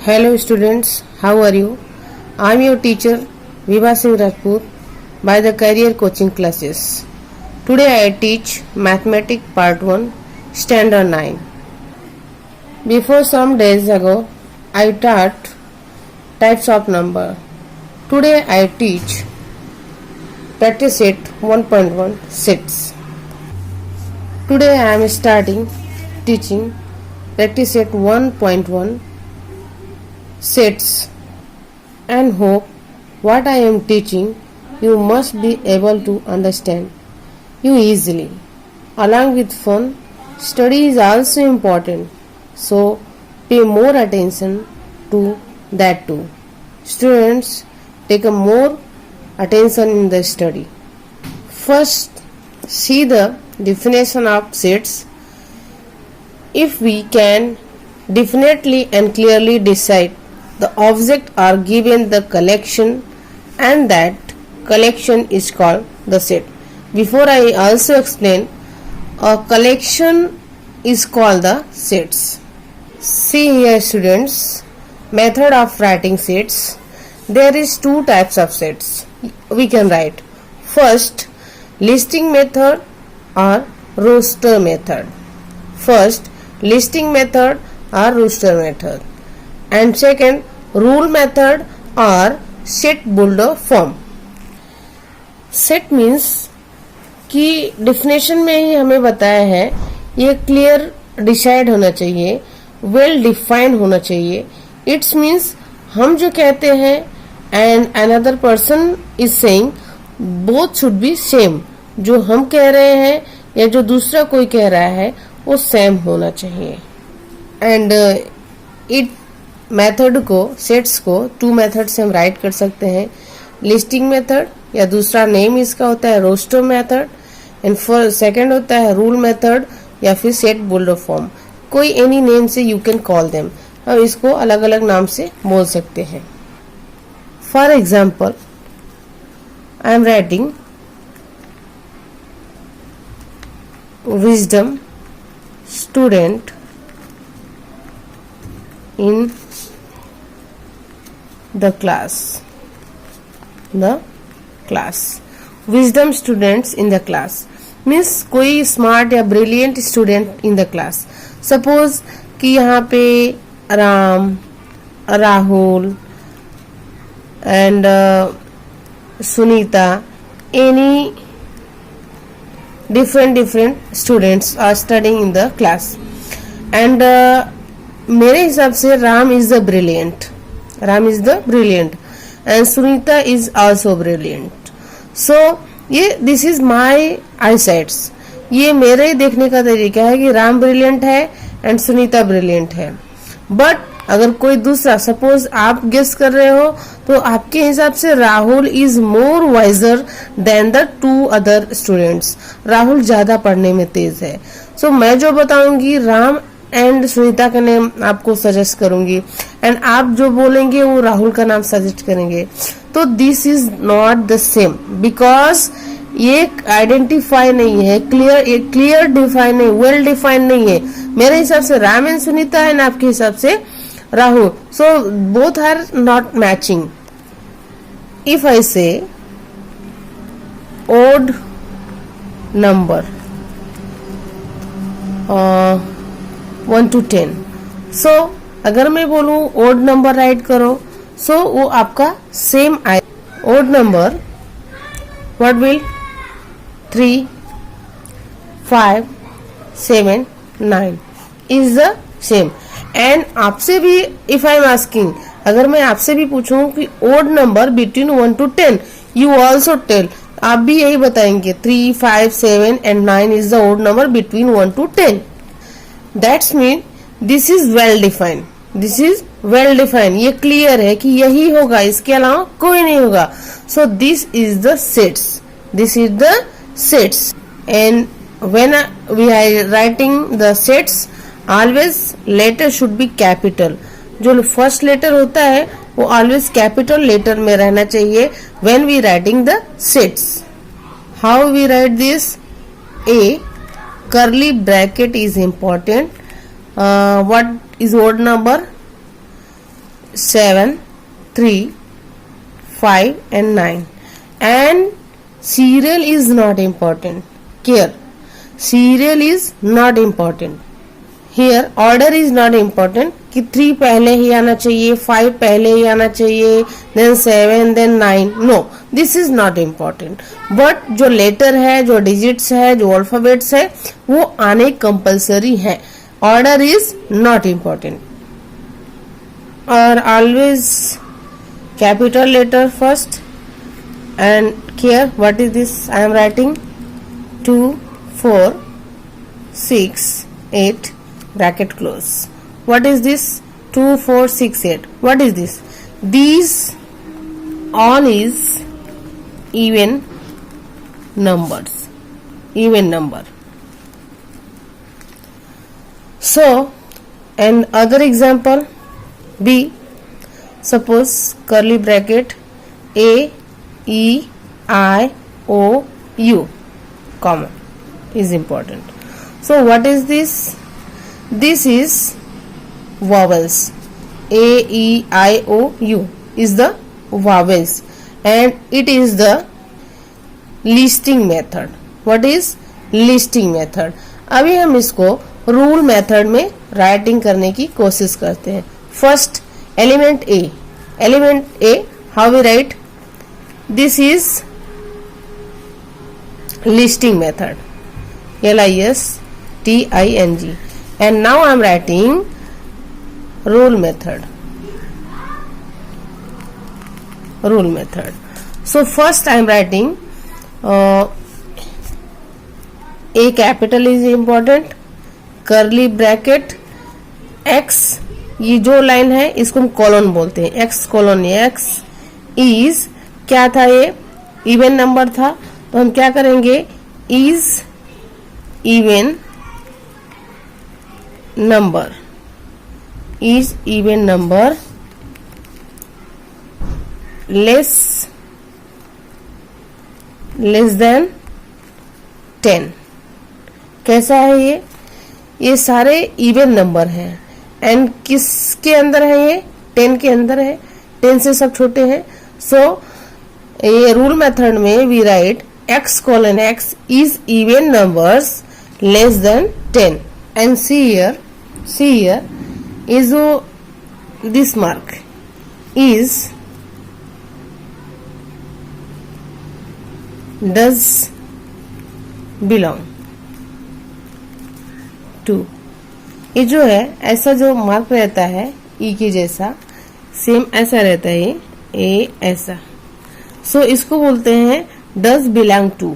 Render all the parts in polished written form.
Hello students, how are you? I am your teacher Vibha Singh Rajput by the Career Coaching Classes. Today I teach Mathematics Part 1, Standard 9. Before some days ago, I taught types of number. Today I teach practice set 1.1 sets. Today I am starting teaching practice set 1.1 sets and hope what I am teaching you must be able to understand you easily. Along with fun, study is also important, so pay more attention to that too. Students, take a more attention in the study. First, see the definition of sets. If we can definitely and clearly decide the object are given the collection and that collection is called the set. Before I also explain, a collection is called the sets. See here students, method of writing sets. There is two types of sets we can write. First, listing method or roster method. First, listing method or roster method, and second, rule method or set builder form. Set means कि definition में ही हमें बताया है, ये clear decide होना चाहिए, well defined होना चाहिए. इट्स मीन्स हम जो कहते हैं and another person is saying both should be same. जो हम कह रहे हैं या जो दूसरा कोई कह रहा है वो सेम होना चाहिए. एंड इट मेथड को, सेट्स को टू मेथड से हम राइट कर सकते हैं. लिस्टिंग मेथड या दूसरा नेम इसका होता है roster method, and for second होता है रूल मेथड या फिर सेट बिल्डर फॉर्म. कोई एनी नेम से यू कैन कॉल देम, हम इसको अलग अलग नाम से बोल सकते हैं. For example, I am writing wisdom student in the class. Wisdom students in the class means कोई smart या brilliant student in the class. Suppose कि यहाँ पे Ram, Rahul and Sunita, any different students are studying in the class, and मेरे हिसाब से Ram is the brilliant and Sunita is also brilliant. So ये this is my eyesights, ये मेरे देखने का तरीका है कि राम ब्रिलियंट है एंड सुनीता ब्रिलियंट है. बट अगर कोई दूसरा, सपोज आप गेस कर रहे हो, तो आपके हिसाब से Rahul is more visor then the two other students. Rahul ज्यादा पढ़ने में तेज है. सो मैं जो बताऊंगी राम एंड सुनीता का नेम आपको सजेस्ट करूंगी, एंड आप जो बोलेंगे वो राहुल का नाम सजेस्ट करेंगे. तो this is not the same, because ये आइडेंटिफाई नहीं है, क्लियर डिफाइन नहीं, वेल डिफाइन नहीं है. मेरे हिसाब से राम एंड सुनीता है, आपके हिसाब से Rahul. So both are not matching. If I say odd number 1 to 10, सो अगर मैं बोलूं odd नंबर राइट करो, सो वो आपका सेम आए. odd number what will 3, 5, 7, 9 is the same. And आपसे भी इफ आई एम आस्किंग, अगर मैं आपसे भी पूछूं कि odd number between 1 to 10, you also tell, आप भी यही बताएंगे 3, 5, 7 and 9 is the odd number between 1 to 10. That's mean this is well defined. ये क्लियर है कि यही होगा, इसके अलावा कोई नहीं होगा. So this is the sets. And when we are writing the sets, always letter should be capital. जो फर्स्ट लेटर होता है वो ऑलवेज कैपिटल लेटर में रहना चाहिए when we writing the sets. How we write this? A curly bracket is important. What is odd number? 7, 3, 5 and 9. And serial is not important. Here serial is not important. Here order is not important कि 3 पहले ही आना चाहिए, 5 पहले ही आना चाहिए, then 7 then 9. No, this is not important. But जो letter है, जो डिजिट्स है, जो अल्फाबेट्स है, वो आने कंपल्सरी है. Order is not important. Or always capital letter first. And here what is this I am writing? 2, 4, 6, 8 bracket close. What is this? 2, 4, 6, 8. What is this? These all is even numbers. Even number. So, and other example B. Suppose curly bracket A, E, I, O, U, comma is important. So what is this? This is vowels. A, E, I, O, U is the vowels and it is the listing method. What is listing method? अभी हम इसको rule method में writing करने की कोशिश करते हैं. First element A. Element A how we write? This is listing method. L-I-S-T-I-N-G. And now I am writing rule method. Rule method. So first I am writing A capital is important. Curly bracket X. ये जो line है इसको हम colon बोलते हैं. X colon X is क्या था? ये इवन नंबर था तो हम क्या करेंगे? Is even number. Is even number less than 10. कैसा है ये? ये सारे इवन नंबर हैं एंड किसके अंदर है? ये 10 के अंदर है. 10 से सब छोटे हैं. सो ये रूल मेथड में we write x colon x is even numbers less than 10. And see here is this mark is does belong to. ये जो है ऐसा जो मार्क रहता है ई के जैसा सेम ऐसा रहता है ये ऐसा. सो इसको बोलते हैं does belong to.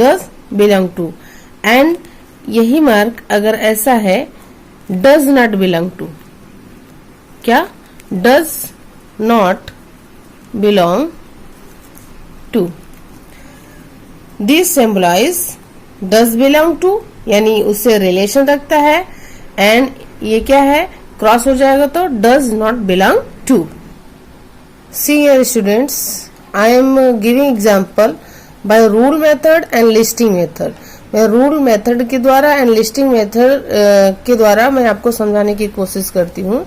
does belong to. And यही मार्क अगर ऐसा है does not belong to. क्या? does not belong to. this symbolize does belong to यानी उससे रिलेशन रखता है एंड ये क्या है? क्रॉस हो जाएगा तो does not belong to. See here students, I am giving example by rule method and listing method. मैं रूल मेथड के द्वारा एंड लिस्टिंग मेथड के द्वारा मैं आपको समझाने की कोशिश करती हूँ.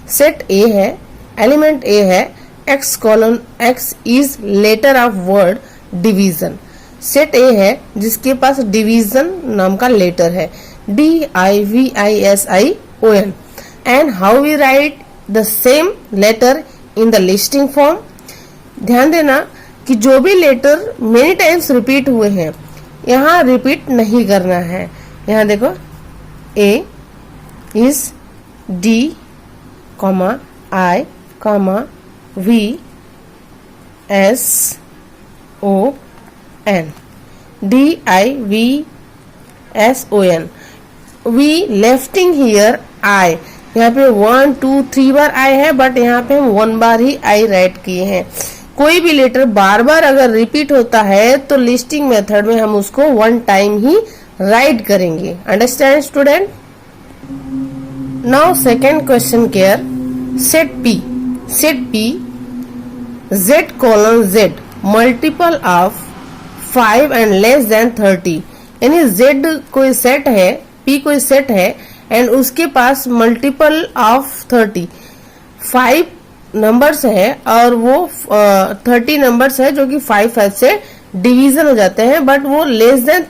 सेट ए है, एलिमेंट ए है, x colon x is letter of word division. Set A है जिसके पास डिवीजन नाम का लेटर है DIVISION. And how we write the same letter in the listing form. ध्यान देना कि जो भी लेटर मेनी टाइम्स रिपीट हुए हैं यहाँ रिपीट नहीं करना है. यहाँ देखो A is D, I, V, S, O, N. DIVSON. We lefting here I. यहाँ पे 1, 2, 3 बार I है बट यहाँ पे हम 1 बार ही I राइट किए हैं. कोई भी लेटर बार बार अगर रिपीट होता है तो लिस्टिंग मेथड में हम उसको 1 टाइम ही राइट करेंगे. Understand student? Now second question care. Set P Z colon Z multiple of 5 and less than 30. यानी Z कोई सेट है, P कोई सेट है एंड उसके पास मल्टीपल ऑफ 30. 5 नंबर्स है और वो 30 नंबर्स है जो कि 5 से डिवीजन हो जाते हैं, बट वो लेस देन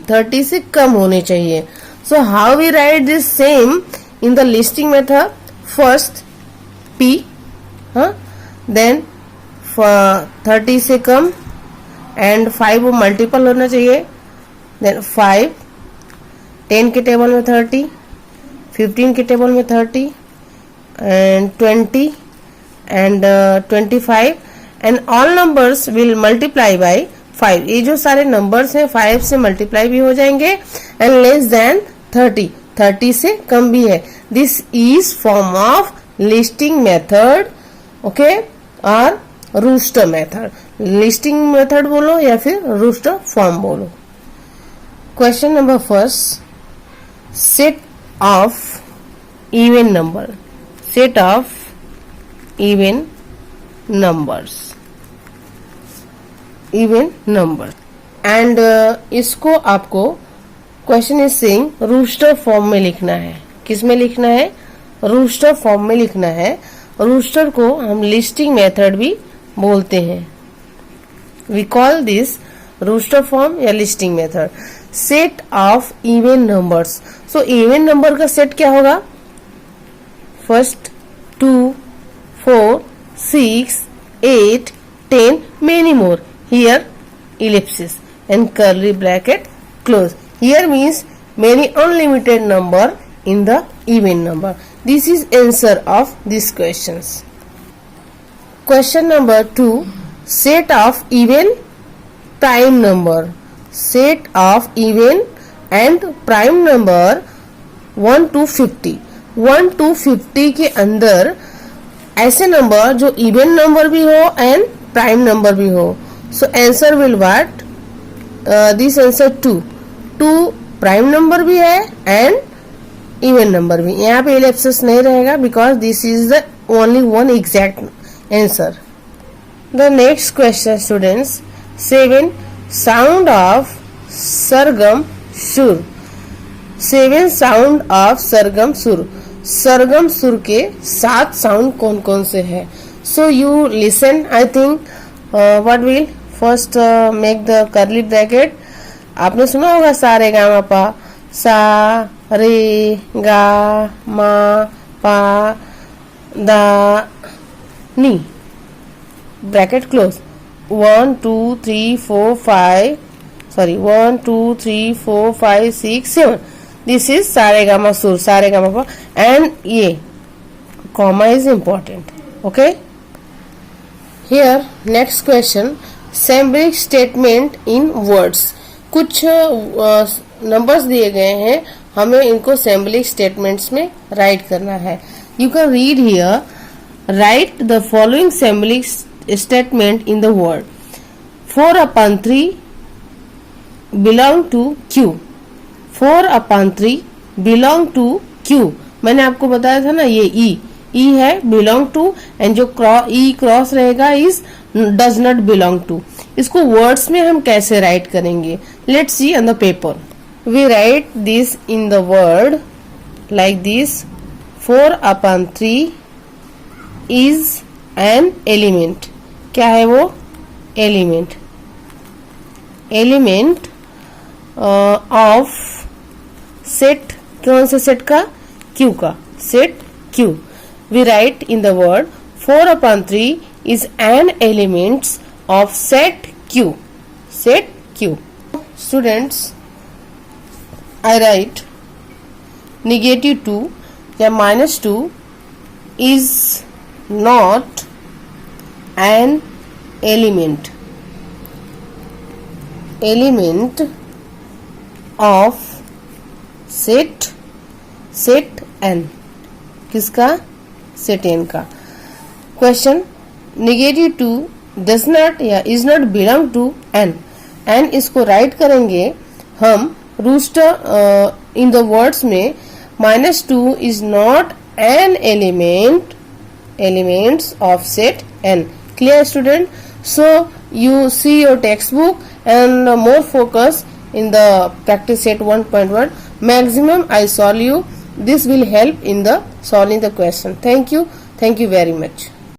30 से कम होने चाहिए. So how we write this same in the listing method? First P, then 30 से कम एंड 5 वो मल्टीपल होना चाहिए. देन 5, 10 के टेबल में 30, 15 के टेबल में 30 and 20 and 25 and all numbers will multiply by 5. ये जो सारे नंबर्स हैं 5 से मल्टीप्लाई भी हो जाएंगे एंड लेस देन 30 से कम भी है. This is form of listing method, okay, और रूस्टर मेथड. लिस्टिंग मेथड बोलो या फिर रूस्टर फॉर्म बोलो. Question number first, set of even number. Set of even numbers, even number. And इसको आपको question is saying roster form में लिखना है. किस में लिखना है? रूस्टर फॉर्म में लिखना है. रूस्टर को हम लिस्टिंग मेथड भी बोलते हैं. We call this roster form या listing method. Set of even numbers. So even number का सेट क्या होगा? First 2, 4, 6, 8, 10, many more. Here ellipsis and curly bracket close. Here means many unlimited number in the even number. This is answer of these questions. Question number 2, set of even prime number. Set of even and prime number 1 to 50. 1 to 50 के अंदर ऐसे number जो even number भी हो and prime number भी हो. So answer will what? This answer 2 prime number भी है एंड इवन नंबर भी. यहाँ पे इलेप्सिस नहीं रहेगा because this is the only one exact answer. The next question students, 7 sound of sargam sur. 7 sound of sargam सुर. सरगम सुर के 7 साउंड कौन कौन से हैं? So you listen. I think what will first make the curly bracket. आपने सुना होगा सा रे गा मा पा. सा रे गा मा पा दा नी. Bracket close. 1 2 3 4 5 sorry 1 2 3 4 5 6 7. This is saregama sur, saregama pa, and ye comma is important. Okay. Here next question, symbolic statement in words. कुछ नंबर्स दिए गए हैं, हमें इनको symbolic statements में राइट करना है. You can read here. Write the following symbolic statement in the word. 4/3 belong to Q. 4/3 belong to Q. मैंने आपको बताया था ना, ये E है belong to, एंड जो E क्रॉस रहेगा is does not belong to. इसको वर्ड्स में हम कैसे राइट करेंगे? Let's see on the paper. We write this in the word like this. 4/3 is an element. क्या है वो? एलिमेंट. Element of set. कौन से सेट का? Q का. Set Q. We write in the word 4/3 is an element of set Q. Set Q. Students, I write -2 या -2 is not an element. Element of set n. किसका? Set n का. Question, -2 does not या is not belong to n. n इसको right करेंगे हम rooster in the words में. -2 is not an elements of set n. Clear student? So you see your textbook and more focus in the practice set 1.1. Maximum I solve you. This will help in the solving the question. Thank you very much.